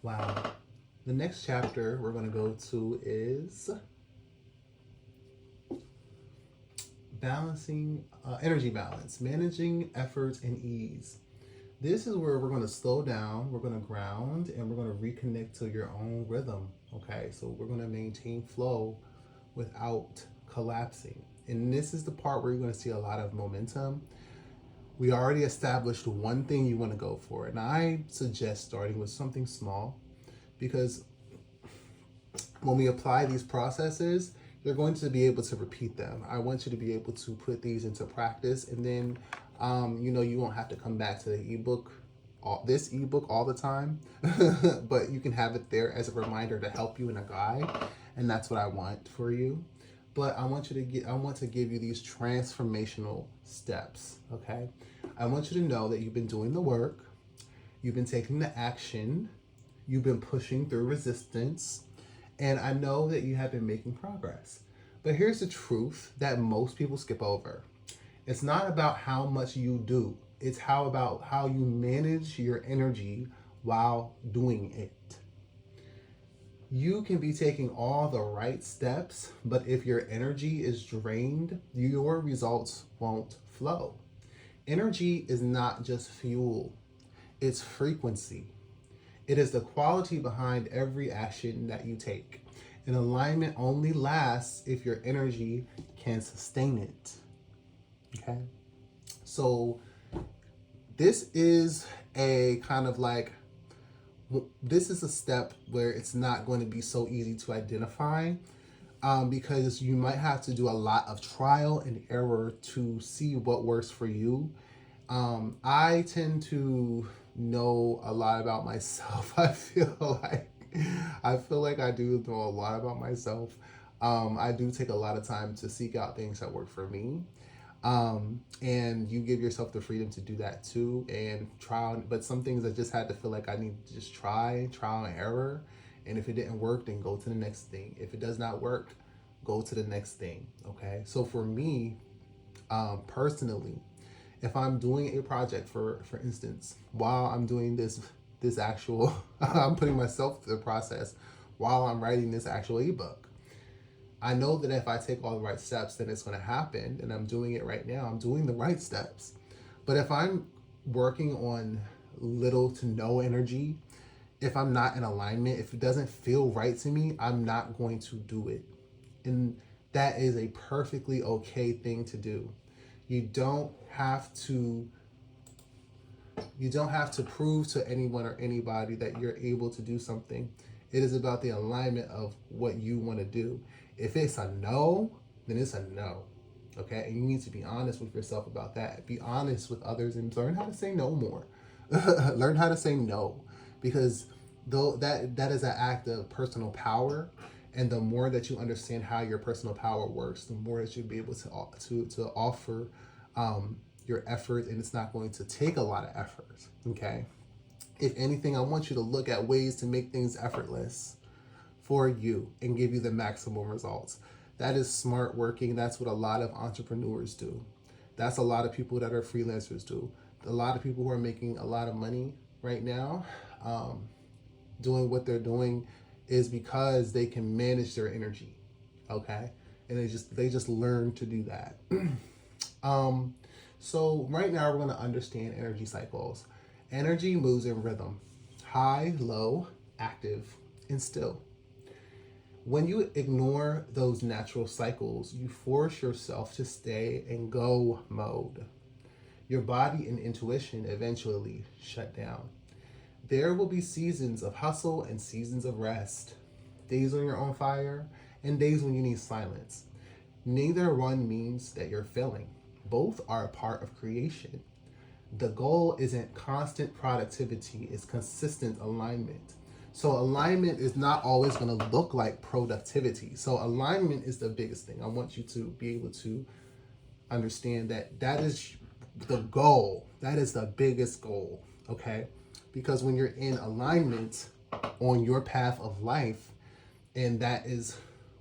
Wow. The next chapter we're going to go to is balancing energy balance, managing effort and ease. This is where we're going to slow down, we're going to ground, and we're going to reconnect to your own rhythm. Okay, so we're going to maintain flow without collapsing. And this is the part where you're going to see a lot of momentum. We already established one thing you want to go for, and I suggest starting with something small because when we apply these processes, you're going to be able to repeat them. I want you to be able to put these into practice, and then, you won't have to come back to the ebook, this ebook all the time, but you can have it there as a reminder to help you in a guide, and that's what I want for you. But I want to give you these transformational steps. Okay, I want you to know that you've been doing the work, you've been taking the action, you've been pushing through resistance, and I know that you have been making progress. But here's the truth that most people skip over. It's not about how much you do. It's about how you manage your energy while doing it. You can be taking all the right steps, but if your energy is drained, your results won't flow. Energy is not just fuel, it's frequency. It is the quality behind every action that you take. And alignment only lasts if your energy can sustain it. Okay? So, this is a kind of like, this is a step where it's not going to be so easy to identify because you might have to do a lot of trial and error to see what works for you. I tend to know a lot about myself. I feel like I do know a lot about myself. I do take a lot of time to seek out things that work for me. And you give yourself the freedom to do that too and trial. But some things I just had to feel like I need to just trial and error. And if it didn't work, then go to the next thing. If it does not work, go to the next thing. Okay. So for me, personally, if I'm doing a project, for instance, while I'm doing this actual, I'm putting myself through the process while I'm writing this actual ebook. I know that if I take all the right steps, then it's going to happen, and I'm doing it right now. I'm doing the right steps. But if I'm working on little to no energy, if I'm not in alignment, if it doesn't feel right to me, I'm not going to do it. And that is a perfectly okay thing to do. You don't have to prove to anyone or anybody that you're able to do something. It is about the alignment of what you want to do. If it's a no, then it's a no. Okay? And you need to be honest with yourself about that. Be honest with others and learn how to say no more. Learn how to say no. Because though that is an act of personal power, and the more that you understand how your personal power works, the more that you'll be able to offer your effort, and it's not going to take a lot of effort. Okay. If anything, I want you to look at ways to make things effortless for you and give you the maximum results. That is smart working. That's what a lot of entrepreneurs do. That's a lot of people that are freelancers do. A lot of people who are making a lot of money right now, doing what they're doing, is because they can manage their energy. Okay, and they just learn to do that. So right now we're going to understand energy cycles. Energy moves in rhythm: high, low, active, and still. When you ignore those natural cycles, you force yourself to stay in go mode. Your body and intuition eventually shut down. There will be seasons of hustle and seasons of rest, days when you're on fire and days when you need silence. Neither one means that you're failing. Both are a part of creation. The goal isn't constant productivity, it's consistent alignment. So alignment is not always going to look like productivity. So alignment is the biggest thing. I want you to be able to understand that that is the goal. That is the biggest goal, okay? Because when you're in alignment on your path of life, and that is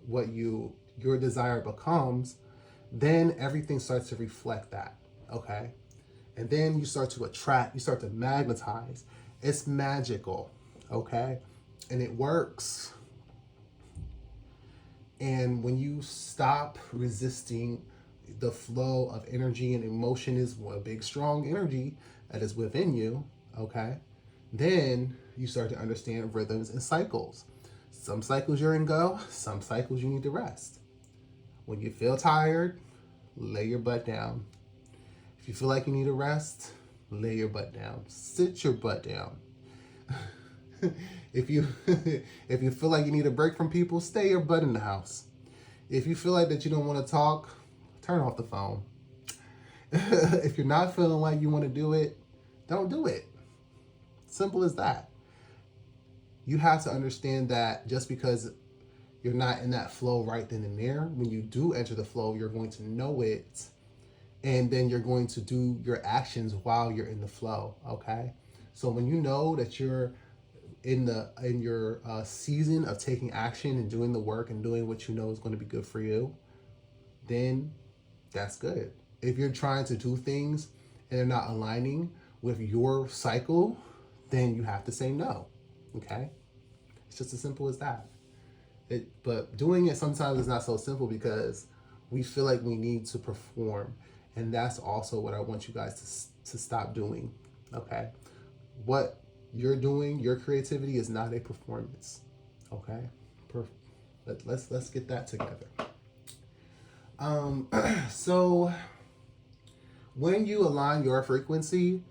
what your desire becomes, then everything starts to reflect that, okay? And then you start to attract, you start to magnetize. It's magical, Okay? And it works. And when you stop resisting the flow of energy, and emotion is a big, strong energy that is within you, okay? Then you start to understand rhythms and cycles. Some cycles you're in go, some cycles you need to rest. When you feel tired, lay your butt down. If you feel like you need a rest, lay your butt down. Sit your butt down. if you if you feel like you need a break from people, stay your butt in the house. If you feel like that you don't want to talk, turn off the phone. If you're not feeling like you want to do it, don't do it. Simple as that. You have to understand that just because you're not in that flow right then and there, when you do enter the flow, you're going to know it, and then you're going to do your actions while you're in the flow. Okay, so when you know that you're in your season of taking action and doing the work and doing what you know is going to be good for you, then that's good. If you're trying to do things and they're not aligning with your cycle, then you have to say no. Okay, it's just as simple as that. But doing it sometimes is not so simple because we feel like we need to perform, and that's also what I want you guys to stop doing. Okay, what you're doing, your creativity is not a performance. Okay, let's get that together. So when you align your frequency,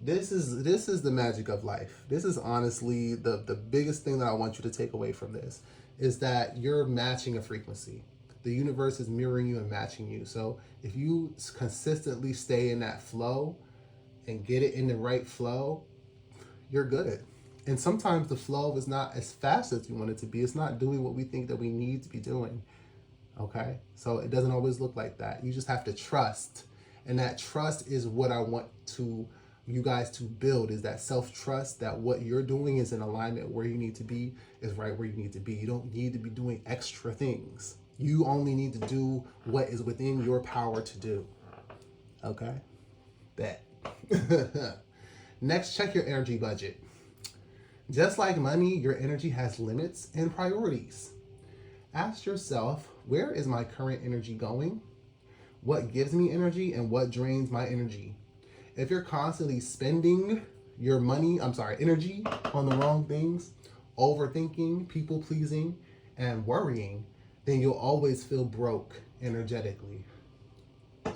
this is the magic of life. This is honestly the biggest thing that I want you to take away from this, is that you're matching a frequency. The universe is mirroring you and matching you. So if you consistently stay in that flow and get it in the right flow, you're good. And sometimes the flow is not as fast as you want it to be. It's not doing what we think that we need to be doing. Okay? So it doesn't always look like that. You just have to trust. And that trust is what I want you guys to build, is that self-trust that what you're doing is in alignment where you need to be, is right where you need to be. You don't need to be doing extra things. You only need to do what is within your power to do. Okay? Bet. Next, check your energy budget. Just like money, your energy has limits and priorities. Ask yourself, where is my current energy going? What gives me energy and what drains my energy? If you're constantly spending your energy on the wrong things, overthinking, people pleasing, and worrying, then you'll always feel broke energetically.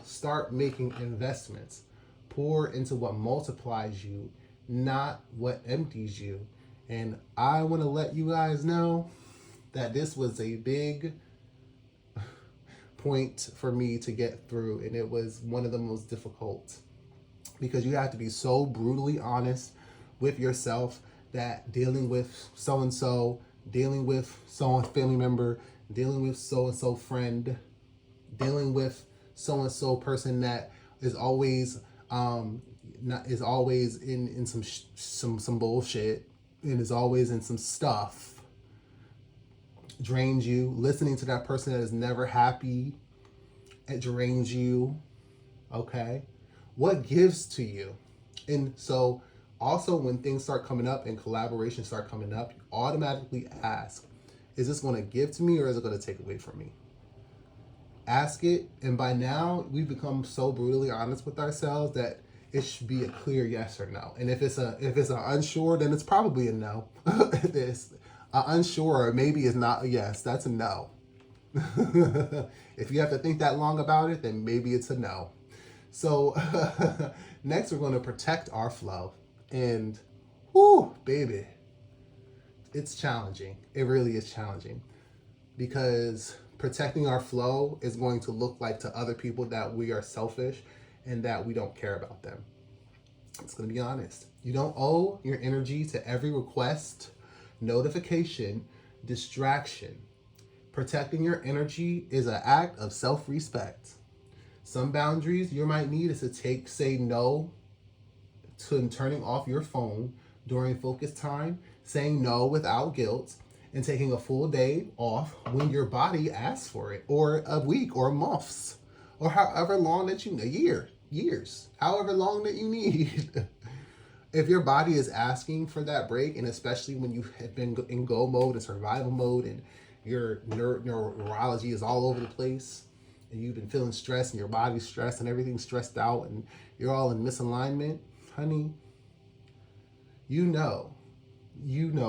Start making investments. Pour into what multiplies you, not what empties you. And I want to let you guys know that this was a big point for me to get through, and it was one of the most difficult, because you have to be so brutally honest with yourself that dealing with so-and-so, dealing with so-and family member, dealing with so-and-so friend, dealing with so-and-so person that is always is always in some bullshit and is always in some stuff, drains you. Listening to that person that is never happy, it drains you. Okay, what gives to you? And so also when things start coming up and collaborations start coming up, you automatically ask, is this going to give to me or is it going to take away from me? Ask it. And by now we've become so brutally honest with ourselves that it should be a clear yes or no. And if it's an unsure, then it's probably a no. If it's unsure, or maybe it's not a yes, that's a no. If you have to think that long about it, then maybe it's a no. So next we're going to protect our flow. And whoo, baby, it's challenging. It really is challenging, because protecting our flow is going to look like to other people that we are selfish and that we don't care about them. It's going to be honest. You don't owe your energy to every request, notification, distraction. Protecting your energy is an act of self-respect. Some boundaries you might need is to say no to turning off your phone during focus time, saying no without guilt, and taking a full day off when your body asks for it, or a week, or months, or however long that you need, years, however long that you need. If your body is asking for that break, and especially when you have been in go mode and survival mode, and your neurology is all over the place, and you've been feeling stressed, and your body's stressed, and everything's stressed out, and you're all in misalignment, honey, you know,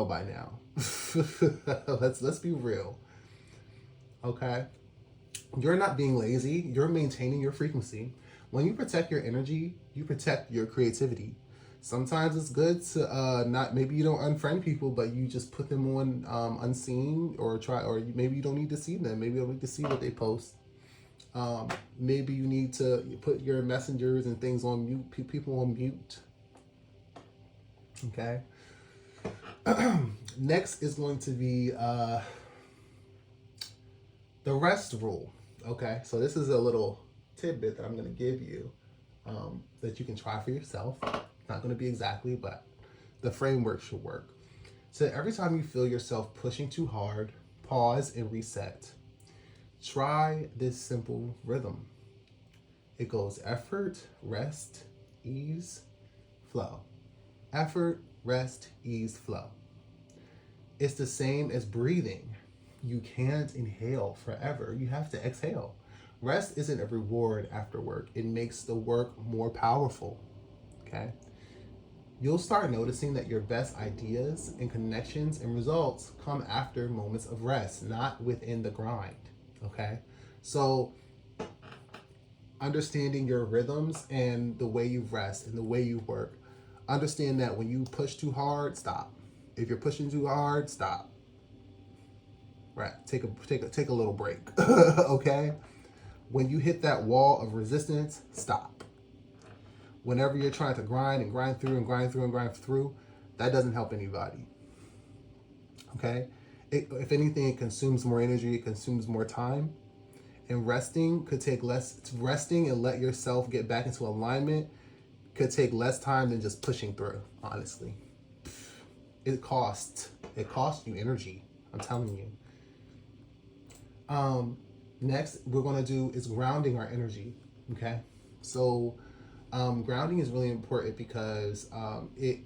by now. Let's be real, okay? You're not being lazy. You're maintaining your frequency. When you protect your energy, you protect your creativity. Sometimes it's good to not, maybe you don't unfriend people, but you just put them on unseen, or maybe you don't need to see them. Maybe you don't need to see what they post. Maybe you need to put your messengers and things on mute, people on mute. Okay. Next is going to be the rest rule. Okay, so this is a little tidbit that I'm going to give you that you can try for yourself. Not going to be exactly, but the framework should work. So every time you feel yourself pushing too hard, pause and reset. Try this simple rhythm. It goes effort, rest, ease, flow. Effort, rest, ease, flow. It's the same as breathing. You can't inhale forever. You have to exhale. Rest isn't a reward after work. It makes the work more powerful. Okay? You'll start noticing that your best ideas and connections and results come after moments of rest, not within the grind. Okay? So, understanding your rhythms and the way you rest and the way you work. Understand that when you push too hard, stop. If you're pushing too hard, stop. Right? Take a little break. Okay? When you hit that wall of resistance, stop. Whenever you're trying to grind through, that doesn't help anybody. Okay? If anything, it consumes more energy, it consumes more time. And resting could take less. Resting and let yourself get back into alignment could take less time than just pushing through, honestly. It costs you energy. I'm telling you. Next, we're going to do is grounding our energy. Okay? So, grounding is really important because the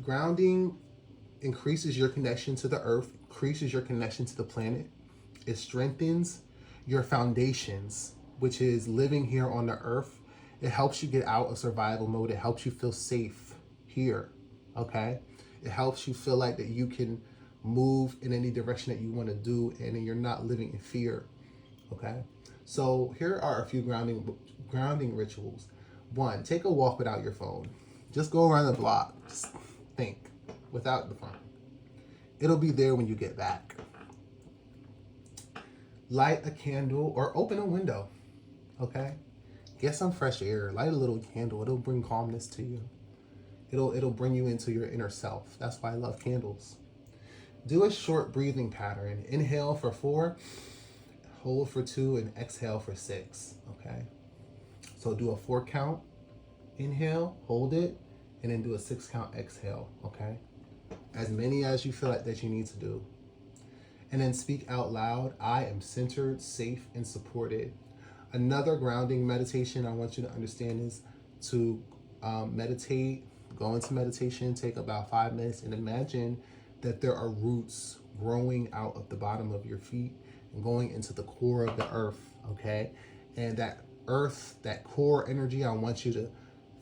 grounding increases your connection to the earth, increases your connection to the planet. It strengthens your foundations, which is living here on the earth. It helps you get out of survival mode. It helps you feel safe here. Okay? It helps you feel like that you can move in any direction that you want to do, and you're not living in fear. Okay? So here are a few grounding rituals. 1, take a walk without your phone. Just go around the block. Just think without the phone. It'll be there when you get back. Light a candle or open a window. Okay? Get some fresh air. Light a little candle. It'll bring calmness to you. It'll bring you into your inner self. That's why I love candles. Do a short breathing pattern. Inhale for 4, hold for 2, and exhale for 6. Okay? So do a 4 count, inhale, hold it, and then do a 6 count exhale. Okay? As many as you feel like that you need to do. And then speak out loud. I am centered, safe, and supported. Another grounding meditation I want you to understand is to meditate. Go into meditation, take about 5 minutes, and imagine that there are roots growing out of the bottom of your feet and going into the core of the earth, okay? And that earth, that core energy, I want you to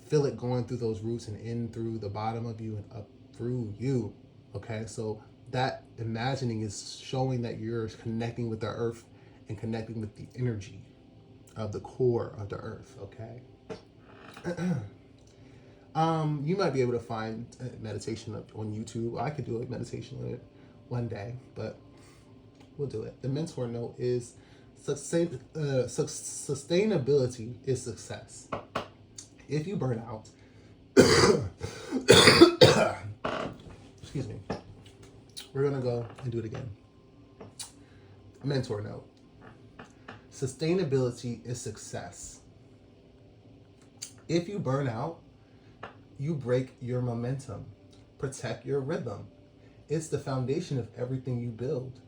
feel it going through those roots and in through the bottom of you and up through you, okay? So that imagining is showing that you're connecting with the earth and connecting with the energy of the core of the earth, okay? You might be able to find meditation on YouTube. I could do a meditation on it one day, but we'll do it. The mentor note is sustainability is success. If you burn out, excuse me, we're going to go and do it again. Mentor note. Sustainability is success. If you burn out, you break your momentum. Protect your rhythm. It's the foundation of everything you build.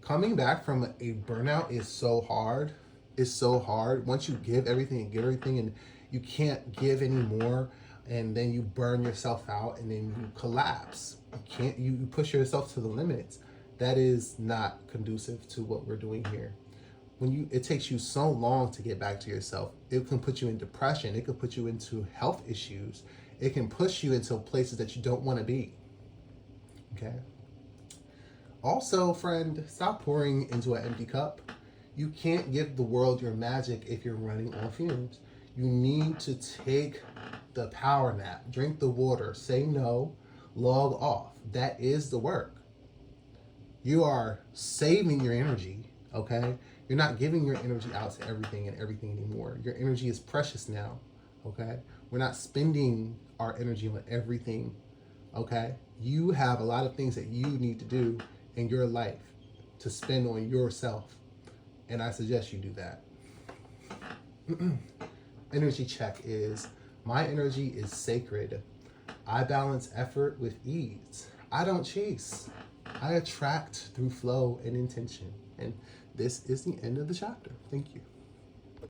Coming back from a burnout is so hard. It's so hard. Once you give everything and you can't give anymore, and then you burn yourself out, and then you collapse. You push yourself to the limits. That is not conducive to what we're doing here. It takes you so long to get back to yourself, it can put you in depression, it could put you into health issues, it can push you into places that you don't want to be. Okay. Also, friend, stop pouring into an empty cup. You can't give the world your magic if you're running on fumes. You need to take the power nap, drink the water, say no, log off. That is the work. You are saving your energy, okay? You're not giving your energy out to everything and everything anymore. Your energy is precious now, okay? We're not spending our energy on everything, okay? You have a lot of things that you need to do in your life to spend on yourself, and I suggest you do that. Energy check is, my energy is sacred. I balance effort with ease. I don't chase. I attract through flow and intention. And this is the end of the chapter. Thank you.